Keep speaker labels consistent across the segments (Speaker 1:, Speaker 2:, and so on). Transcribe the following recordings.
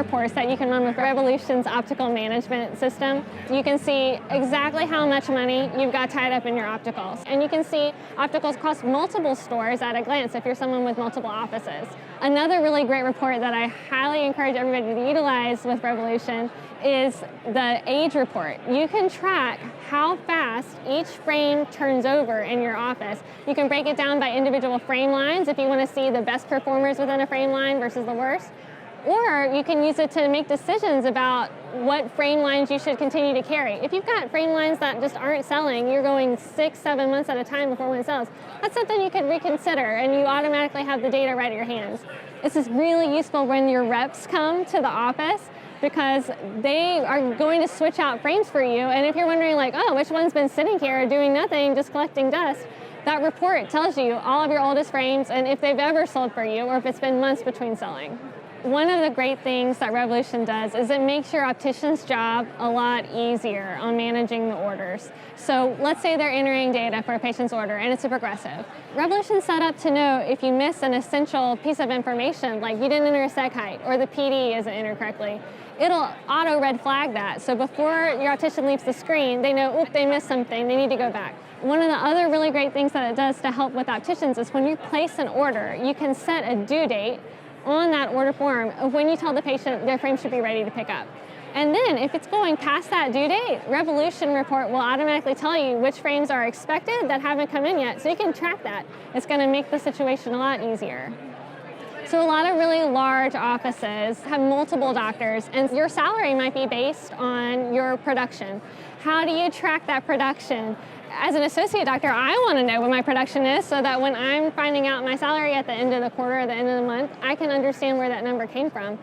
Speaker 1: reports that you can run with Revolution's optical management system. You can see exactly how much money you've got tied up in your opticals. And you can see opticals across multiple stores at a glance if you're someone with multiple offices. Another really great report that I highly encourage everybody to utilize with Revolution is the age report. You can track how fast each frame turns over in your office. You can break it down by individual frame lines if you want to see the best performers within a frame line versus the worst. Or you can use it to make decisions about what frame lines you should continue to carry. If you've got frame lines that just aren't selling, you're going 6-7 months at a time before one sells, that's something you could reconsider, and you automatically have the data right at your hands. This is really useful when your reps come to the office, because they are going to switch out frames for you, and if you're wondering like, oh, which one's been sitting here doing nothing, just collecting dust, that report tells you all of your oldest frames and if they've ever sold for you or if it's been months between selling. One of the great things that Revolution does is it makes your optician's job a lot easier on managing the orders. So let's say they're entering data for a patient's order and it's a progressive. Revolution's set up to know if you miss an essential piece of information, like you didn't enter a seg height or the PD isn't entered correctly. It'll auto red flag that. So before your optician leaves the screen, they know, oop, they missed something, they need to go back. One of the other really great things that it does to help with opticians is when you place an order, you can set a due date on that order form of when you tell the patient their frame should be ready to pick up. And then if it's going past that due date, Revolution report will automatically tell you which frames are expected that haven't come in yet, so you can track that. It's going to make the situation a lot easier. So a lot of really large offices have multiple doctors, and your salary might be based on your production. How do you track that production? As an associate doctor, I want to know what my production is so that when I'm finding out my salary at the end of the quarter or the end of the month, I can understand where that number came from.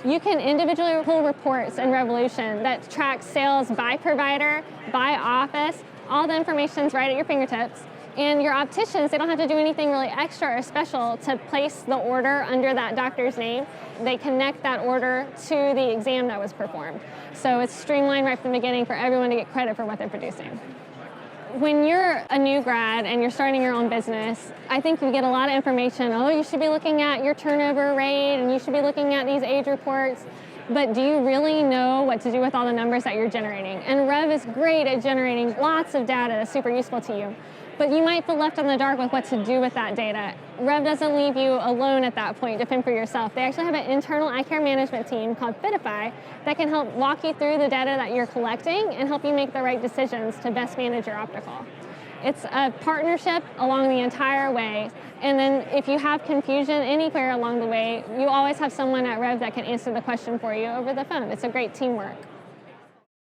Speaker 1: You can individually pull reports in Revolution that track sales by provider, by office. All the information's right at your fingertips. And your opticians, they don't have to do anything really extra or special to place the order under that doctor's name. They connect that order to the exam that was performed. So it's streamlined right from the beginning for everyone to get credit for what they're producing. When you're a new grad and you're starting your own business, I think you get a lot of information. Oh, you should be looking at your turnover rate and you should be looking at these age reports. But do you really know what to do with all the numbers that you're generating? And Rev is great at generating lots of data that's super useful to you. But you might feel left in the dark with what to do with that data. Rev doesn't leave you alone at that point to fend for yourself. They actually have an internal eye care management team called Fitify that can help walk you through the data that you're collecting and help you make the right decisions to best manage your optical. It's a partnership along the entire way. And then if you have confusion anywhere along the way, you always have someone at Rev that can answer the question for you over the phone. It's a great teamwork.